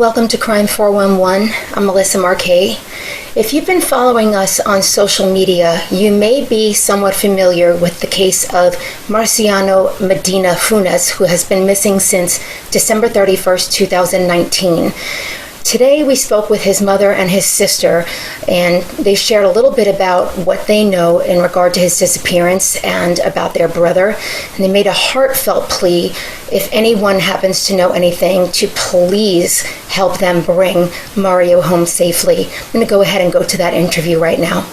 Welcome to Crime 411. I'm Melissa Marquet. If you've been following us on social media, you may be somewhat familiar with the case of Mariano Medina Funes, who has been missing since December 31st, 2019. Today we spoke with his mother and his sister, and they shared a little bit about what they know in regard to his disappearance and about their brother. And they made a heartfelt plea, if anyone happens to know anything, to please help them bring Mario home safely. I'm going to go ahead and go to that interview right now.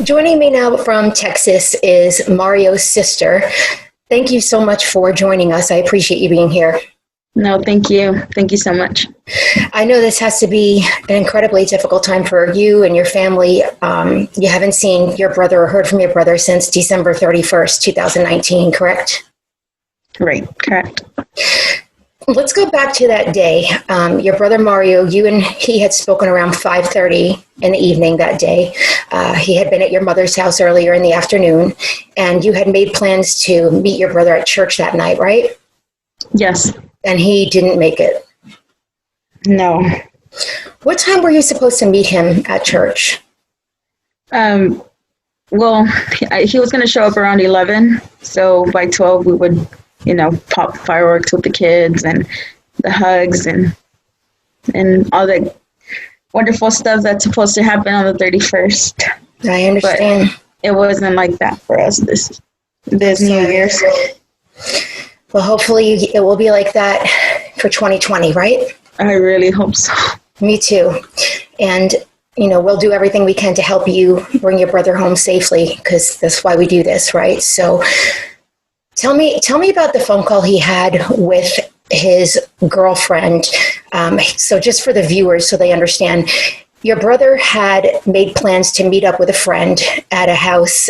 Joining me now from Texas is Mario's sister. Thank you so much for joining us. I appreciate you being here. No, thank you. Thank you so much. I know this has to be an incredibly difficult time for you and your family. You haven't seen your brother or heard from your brother since December 31st, 2019, correct? Right, correct. Let's go back to that day. Your brother Mario, you and he had spoken around 5:30 in the evening that day. He had been at your mother's house earlier in the afternoon, and you had made plans to meet your brother at church that night, right? Yes. And he didn't make it. No. What time were you supposed to meet him at church? Well, he was going to show up around 11. So by 12, we would, pop fireworks with the kids and the hugs and all that wonderful stuff that's supposed to happen on the 31st. I understand. But it wasn't like that for us this New Year's. Well, hopefully it will be like that for 2020, right? I really hope so. Me too. And, we'll do everything we can to help you bring your brother home safely, because that's why we do this, right? So tell me about the phone call he had with his girlfriend. So just for the viewers, so they understand, your brother had made plans to meet up with a friend at a house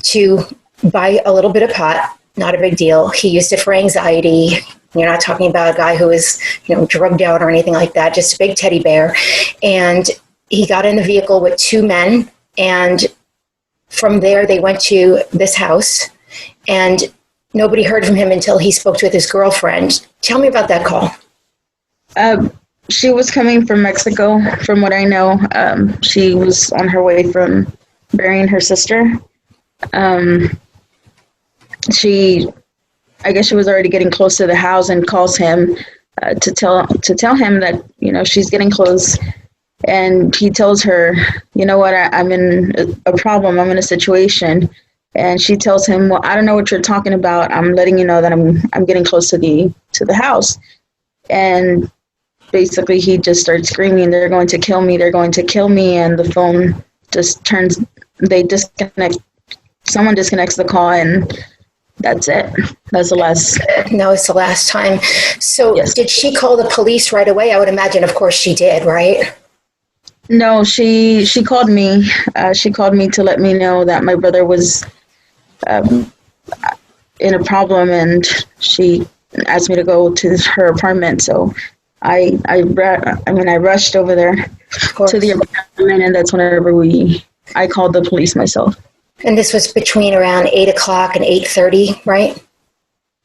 to buy a little bit of pot. Not a big deal. He used it for anxiety. You're not talking about a guy who is, drugged out or anything like that, just a big teddy bear. And he got in the vehicle with two men. And from there, they went to this house. And nobody heard from him until he spoke with his girlfriend. Tell me about that call. She was coming from Mexico, from what I know. She was on her way from burying her sister. I guess she was already getting close to the house and calls him to tell him that, she's getting close. And he tells her, you know what, I'm in a problem. I'm in a situation. And she tells him, well, I don't know what you're talking about. I'm letting you know that I'm getting close to the house. And basically he just starts screaming, they're going to kill me. They're going to kill me. And the phone just someone disconnects the call, and that's it. That's the last. No, it's the last time. So yes. Did she call the police right away? I would imagine, of course, she did, right? No, she called me. She called me to let me know that my brother was in a problem, and she asked me to go to her apartment. So I rushed over there to the apartment, and that's whenever I called the police myself. And this was between around 8 o'clock and 8:30, right?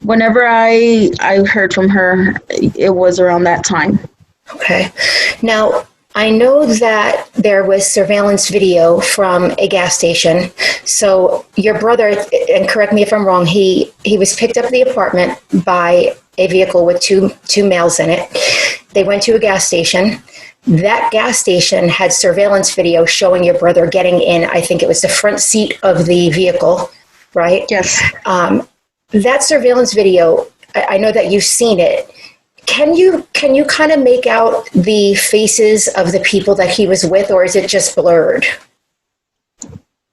Whenever I heard from her, it was around that time. Okay. Now, I know that there was surveillance video from a gas station. So your brother, and correct me if I'm wrong, he was picked up at the apartment by a vehicle with two males in it. They went to a gas station. That gas station had surveillance video showing your brother getting in. I think it was the front seat of the vehicle, right? Yes. That surveillance video, I know that you've seen it. Can you kind of make out the faces of the people that he was with, or is it just blurred?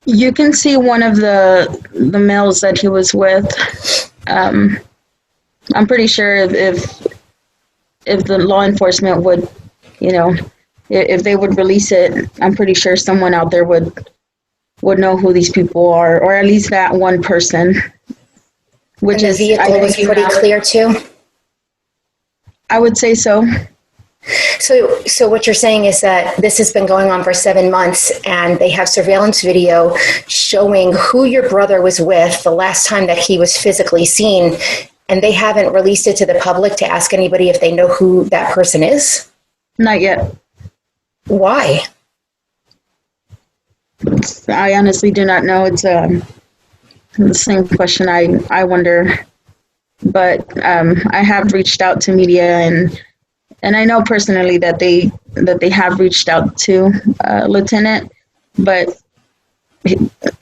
You can see one of the males that he was with. I'm pretty sure if the law enforcement would, if they would release it, I'm pretty sure someone out there would know who these people are, or at least that one person. Which and the vehicle was pretty clear too? I would say so. So what you're saying is that this has been going on for 7 months, and they have surveillance video showing who your brother was with the last time that he was physically seen And they haven't released it to the public to ask anybody if they know who that person is? Not yet. Why? I honestly do not know. It's the same question I wonder. But I have reached out to media, and I know personally that they have reached out to Lieutenant, but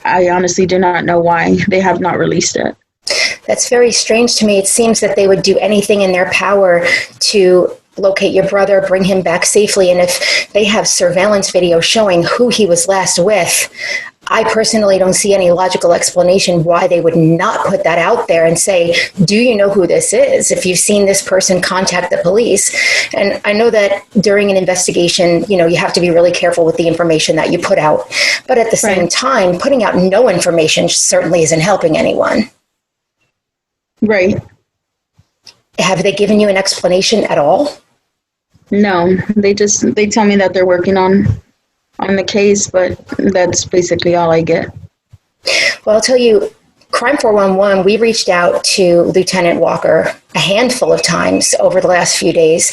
I honestly do not know why they have not released it. That's very strange to me. It seems that they would do anything in their power to locate your brother, bring him back safely. And if they have surveillance video showing who he was last with, I personally don't see any logical explanation why they would not put that out there and say, do you know who this is? If you've seen this person, contact the police. And I know that during an investigation, you have to be really careful with the information that you put out. But at the same time, putting out no information certainly isn't helping anyone. Right. Have they given you an explanation at all? No, they tell me that they're working on the case, but that's basically all I get. Well, I'll tell you, Crime 411, we reached out to Lieutenant Walker a handful of times over the last few days.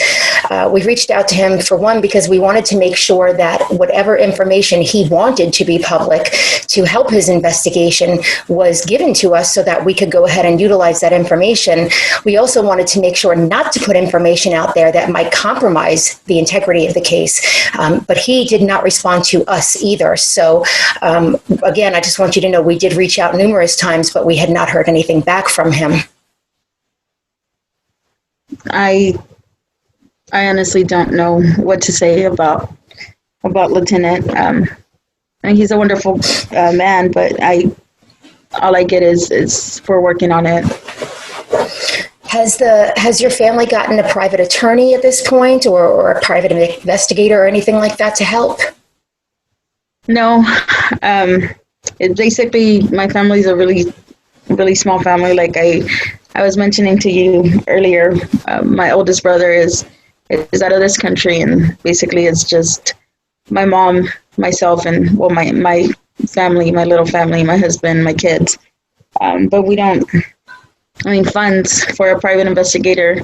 We reached out to him, for one, because we wanted to make sure that whatever information he wanted to be public to help his investigation was given to us so that we could go ahead and utilize that information. We also wanted to make sure not to put information out there that might compromise the integrity of the case. But he did not respond to us either. So again, I just want you to know we did reach out numerous times, but we had not heard anything back from him. I honestly don't know what to say about Lieutenant. I mean, he's a wonderful man, but all I get is we're working on it. Has your family gotten a private attorney at this point, or a private investigator or anything like that to help? No. It basically, my family's a really, really small family. Like I was mentioning to you earlier, my oldest brother is out of this country, and basically it's just my mom, myself, and my family, my little family, my husband, my kids. But we don't. I mean, funds for a private investigator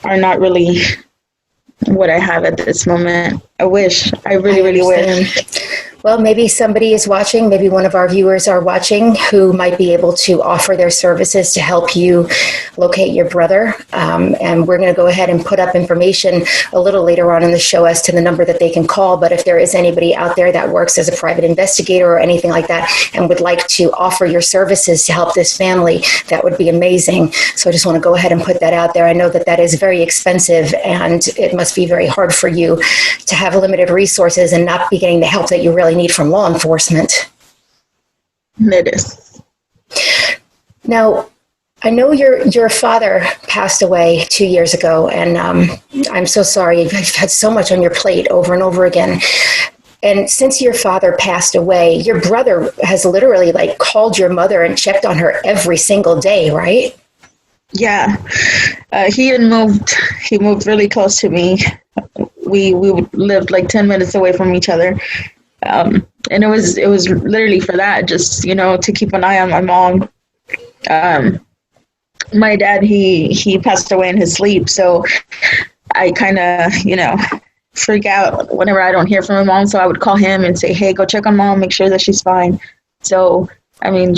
are not really what I have at this moment. I wish. I really wish. Well, maybe somebody is watching, maybe one of our viewers are watching who might be able to offer their services to help you locate your brother. And we're going to go ahead and put up information a little later on in the show as to the number that they can call. But if there is anybody out there that works as a private investigator or anything like that and would like to offer your services to help this family, that would be amazing. So I just want to go ahead and put that out there. I know that that is very expensive, and it must be very hard for you to have limited resources and not be getting the help that you really need from law enforcement. It is. Now, I know your father passed away 2 years ago, and I'm so sorry. You've had so much on your plate over and over again. And since your father passed away, your brother has literally called your mother and checked on her every single day, right? Yeah. He moved really close to me. We lived 10 minutes away from each other. And it was literally for that, just, to keep an eye on my mom. My dad, he passed away in his sleep. So I kind of, freak out whenever I don't hear from my mom. So I would call him and say, hey, go check on mom, make sure that she's fine. So, I mean,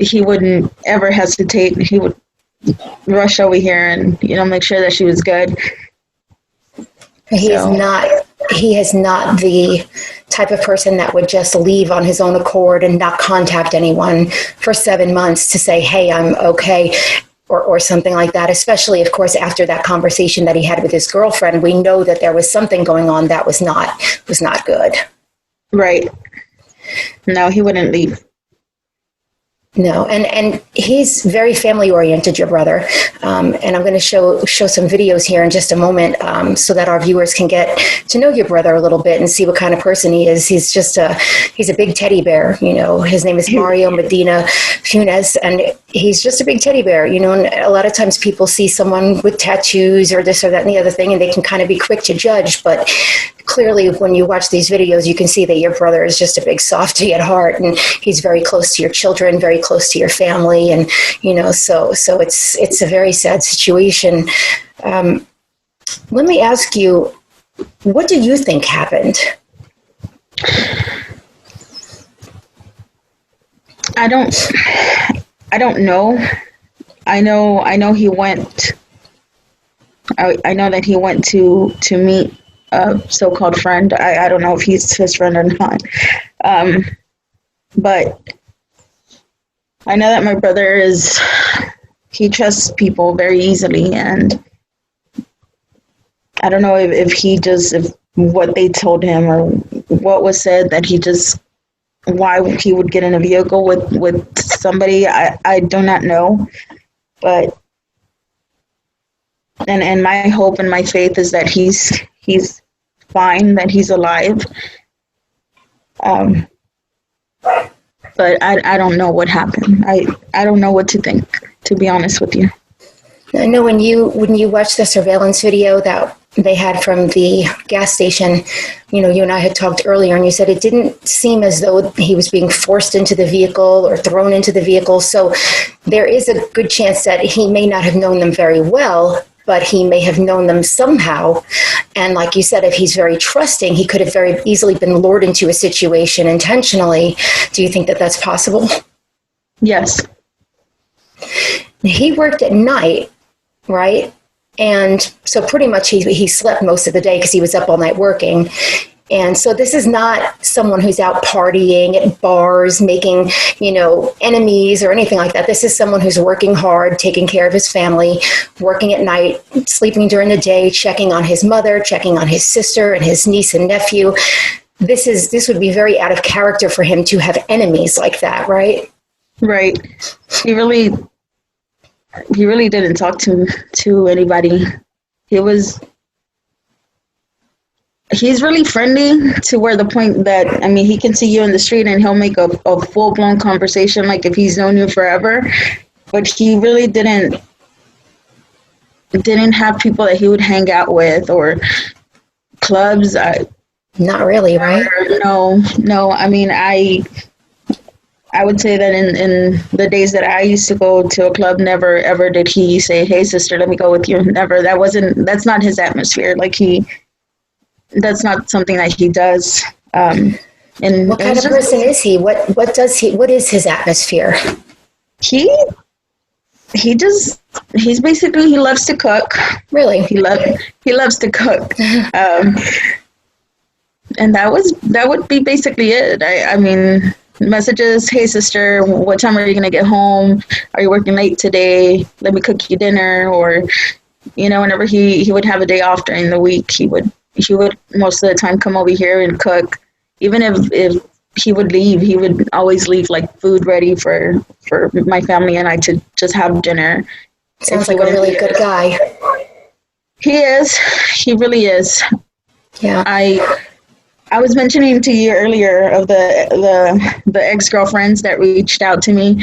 he wouldn't ever hesitate. He would rush over here and, make sure that she was good. He is not the type of person that would just leave on his own accord and not contact anyone for 7 months to say, hey, I'm okay, or something like that. Especially, of course, after that conversation that he had with his girlfriend, we know that there was something going on that was not good. Right. No, he wouldn't leave. No, and he's very family oriented, your brother. And I'm going to show some videos here in just a moment so that our viewers can get to know your brother a little bit and see what kind of person he is. He's a big teddy bear. His name is Mariano Medina Funes, and he's just a big teddy bear, you know, and a lot of times people see someone with tattoos or this or that and the other thing, and they can kind of be quick to judge. But clearly, when you watch these videos, you can see that your brother is just a big softy at heart, and he's very close to your children, very close to your family. And, you know, so it's a very sad situation. Let me ask you, what do you think happened? I don't know. I know he went. I know that he went to meet a so-called friend. I don't know if he's his friend or not. But I know that my brother he trusts people very easily, and I don't know if what they told him or what was said, that why he would get in a vehicle with somebody. I do not know, but and my hope and my faith is that he's fine, that he's alive. But I don't know what happened. I don't know what to think, to be honest with you. I know when you watch the surveillance video that they had from the gas station, you know, you and I had talked earlier, and you said it didn't seem as though he was being forced into the vehicle or thrown into the vehicle. So there is a good chance that he may not have known them very well, but he may have known them somehow. And like you said, if he's very trusting, he could have very easily been lured into a situation intentionally. Do you think that that's possible? Yes. He worked at night, right? And so pretty much he slept most of the day because he was up all night working. And so this is not someone who's out partying at bars, making, you know, enemies or anything like that. This is someone who's working hard, taking care of his family, working at night, sleeping during the day, checking on his mother, checking on his sister and his niece and nephew. This would be very out of character for him to have enemies like that, right? Right. He really didn't talk to anybody. He's really friendly to where the point that, I mean, he can see you in the street and he'll make a full-blown conversation like if he's known you forever. But he really didn't have people that he would hang out with or clubs. Not really, right? No. I mean, I would say that in the days that I used to go to a club, never ever did he say, "Hey sister, let me go with you." Never. That's not his atmosphere. That's not something that he does. And what kind of person is he? What is his atmosphere? He loves to cook. Really? He loves to cook. And that would be basically it. I mean, messages, "Hey sister, what time are you gonna get home? Are you working late today? Let me cook you dinner." Or, you know, whenever he would have a day off during the week, he would most of the time come over here and cook. Even if he would leave, he would always leave like food ready for my family and I to just have dinner. Sounds like a really good guy. He is. He really is. Yeah. I was mentioning to you earlier of the ex-girlfriends that reached out to me,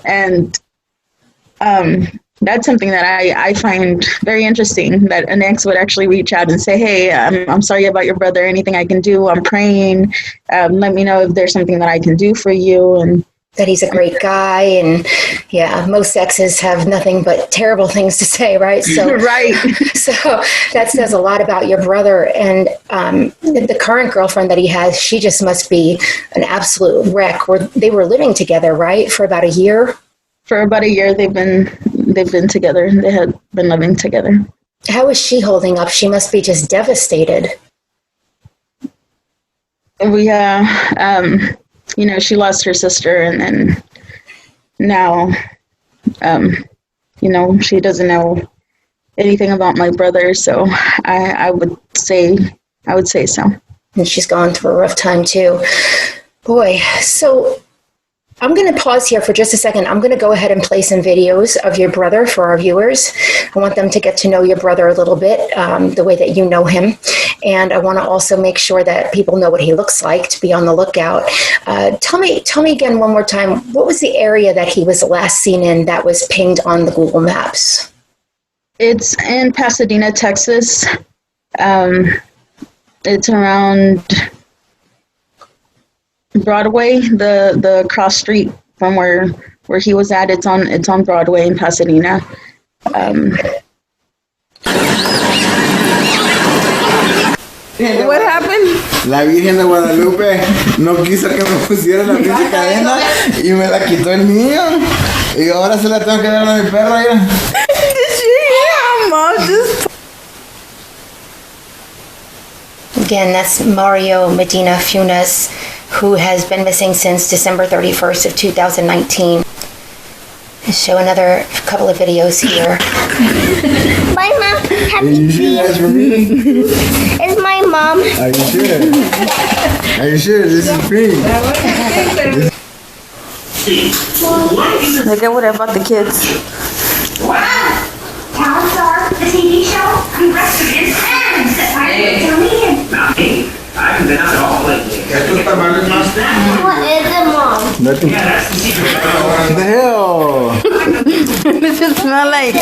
and that's something that I find very interesting, that an ex would actually reach out and say, "Hey, I'm sorry about your brother. Anything I can do? I'm praying. Let me know if there's something that I can do for you." And that he's a great guy. And yeah, most exes have nothing but terrible things to say, right? So right. So that says a lot about your brother. And the current girlfriend that he has, she just must be an absolute wreck. They were living together, right, for about a year? For about a year, they've been together. They had been living together. How is she holding up? She must be just devastated. You know, she lost her sister, and then now, you know, she doesn't know anything about my brother. So I would say so. And she's gone through a rough time too. Boy, so I'm going to pause here for just a second. I'm going to go ahead and play some videos of your brother for our viewers. I want them to get to know your brother a little bit, the way that you know him. and I want to also make sure that people know what he looks like to be on the lookout. Tell me again one more time, what was the area that he was last seen in that was pinged on the Google Maps? It's in Pasadena, Texas. It's around Broadway, the cross street from where he was at. It's on Broadway in Pasadena. What happened? La Virgen de Guadalupe no quiso que me pusiera la pinche cadena y me la quitó el niño. Y ahora se la tengo que dar a mi perro. Did you hear Mom just... Again, that's Mario Medina Funes, who has been missing since December 31st of 2019. Show another couple of videos here. My mom Did you see that's for me? is my mom. Are you sure? Are you sure? This is free. Like, what about the kids? Star, the TV show, the rest of his hands. I haven't been out at all lately. What is it, Mom? Nothing. Yeah, that's the secret. What the hell? What does it smell like?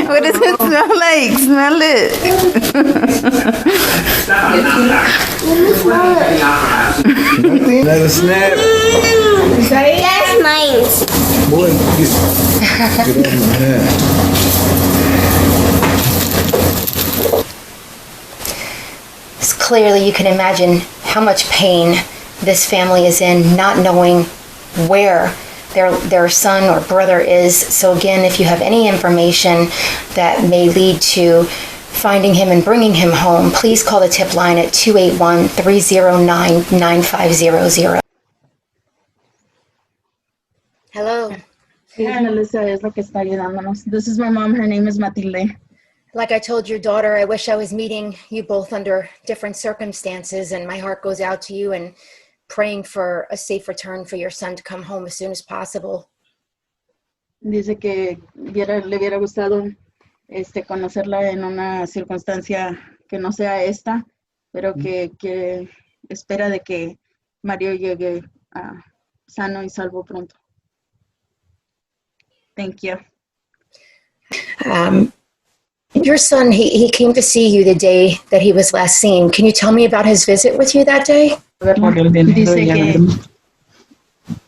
What does it smell like? Smell it. Nothing? Another snap. That's mine. Boy, get off my hand. Clearly, you can imagine how much pain this family is in, not knowing where their son or brother is. So again, if you have any information that may lead to finding him and bringing him home, please call the tip line at 281-309-9500. Hello. Yeah, Melissa es la que está ayudándonos. This is my mom. Her name is Matilde. Like I told your daughter, I wish I was meeting you both under different circumstances, and my heart goes out to you and praying for a safe return for your son to come home as soon as possible. Dice que le hubiera gustado conocerla en una circunstancia que no sea esta, pero que espera de que Mario llegue sano y salvo pronto. Thank you. Your son, he came to see you the day that he was last seen. Can you tell me about his visit with you that day?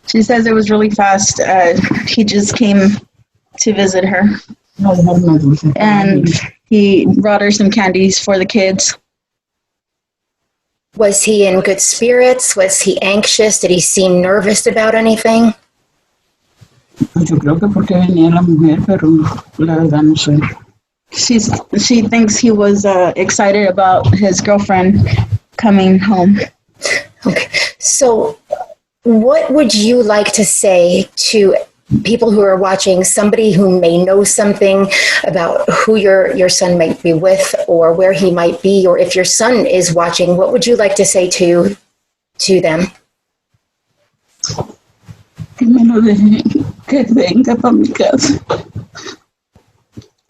She says it was really fast. He just came to visit her. And he brought her some candies for the kids. Was he in good spirits? Was he anxious? Did he seem nervous about anything? Yo creo que porque venía la mujer, pero la verdad no sé. She thinks he was excited about his girlfriend coming home. Okay. So what would you like to say to people who are watching, somebody who may know something about who your son might be with or where he might be, or if your son is watching, what would you like to say to them? Que me lo deje, que venga para mi casa.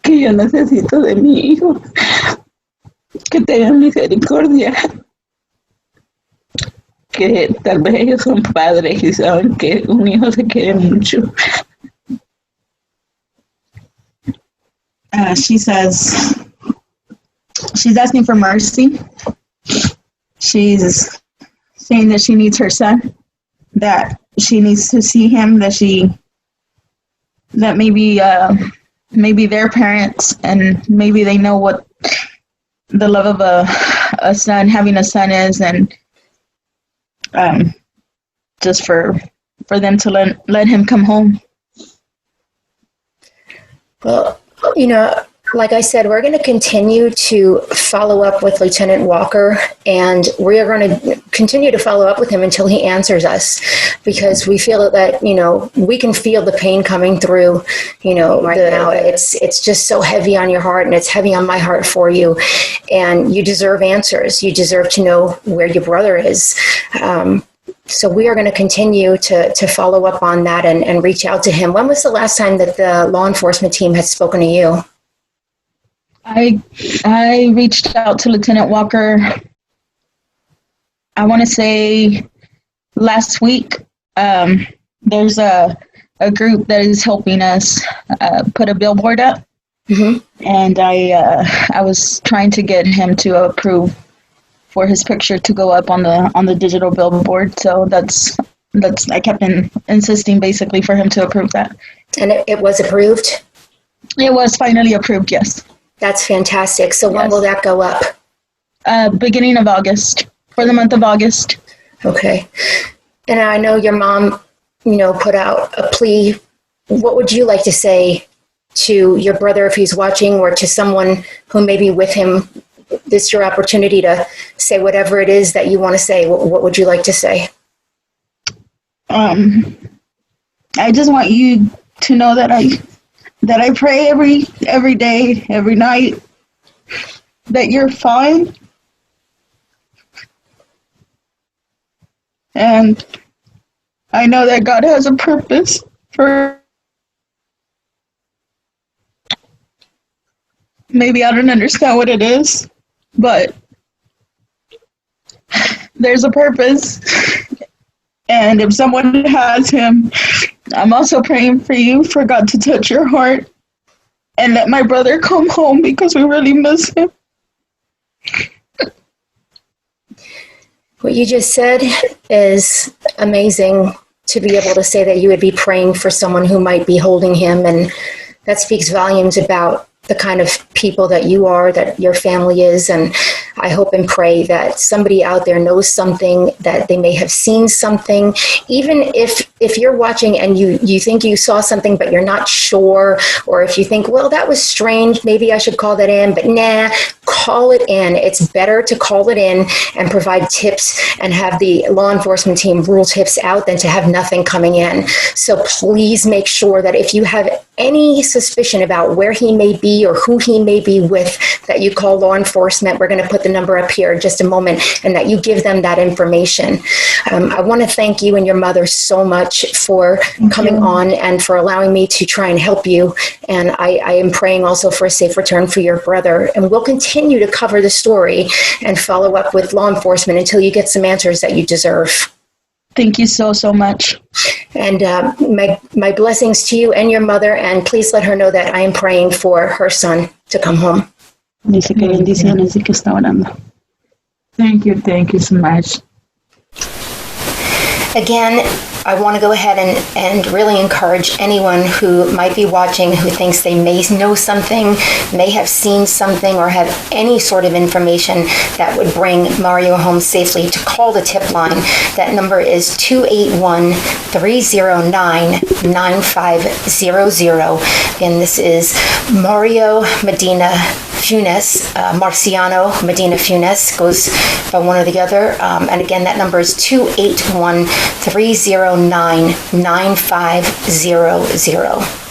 Que yo necesito de mi hijo. Que tengan misericordia. Que tal vez ellos son padres y saben que un hijo se quiere mucho. She says she's asking for mercy. She's saying that she needs her son, that she needs to see him, that maybe their parents and maybe they know what the love of a son, having a son is, and just for them to let him come home. Well, like I said, we're going to continue to follow up with Lieutenant Walker, and we are going to continue to follow up with him until he answers us, because we feel that, we can feel the pain coming through, right now. It's just so heavy on your heart, and it's heavy on my heart for you, and you deserve answers. You deserve to know where your brother is. So we are going to continue to follow up on that and reach out to him. When was the last time that the law enforcement team had spoken to you? I reached out to Lieutenant Walker I want to say last week, there's a group that is helping us put a billboard up. Mm-hmm. And I was trying to get him to approve for his picture to go up on the digital billboard. So that's I kept insisting basically for him to approve that. And it was approved? It was finally approved, yes. That's fantastic. So when will that go up? Beginning of August, for the month of August. Okay. And I know your mom, put out a plea. What would you like to say to your brother if he's watching, or to someone who may be with him? This is your opportunity to say whatever it is that you want to say. What would you like to say? I just want you to know that I pray every day, every night, that you're fine. And I know that God has a purpose for. Maybe I don't understand what it is, but there's a purpose. And if someone has him, I'm also praying for you, for God to touch your heart and let my brother come home, because we really miss him. What you just said is amazing, to be able to say that you would be praying for someone who might be holding him. And that speaks volumes about the kind of people that you are, that your family is. And I hope and pray that somebody out there knows something, that they may have seen something. Even if you're watching and you think you saw something, but you're not sure, or if you think, well, that was strange, maybe I should call that in, but nah, call it in. It's better to call it in and provide tips and have the law enforcement team rule tips out than to have nothing coming in. So please make sure that if you have any suspicion about where he may be or who he may be with, that you call law enforcement. We're going to put the number up here in just a moment, and that you give them that information. I want to thank you and your mother so much for coming on and for allowing me to try and help you. And I am praying also for a safe return for your brother. And we'll continue to cover the story and follow up with law enforcement until you get some answers that you deserve. Thank you so much. And my blessings to you and your mother, and please let her know that I am praying for her son to come home. Dice que bendiciones y que está orando. Thank you so much. Again, I want to go ahead and really encourage anyone who might be watching, who thinks they may know something, may have seen something, or have any sort of information that would bring Mario home safely, to call the tip line. That number is 281-309-9500. And this is Mario Medina Funes, Marciano Medina Funes, goes by one or the other. And again, that number is 281-309-9500.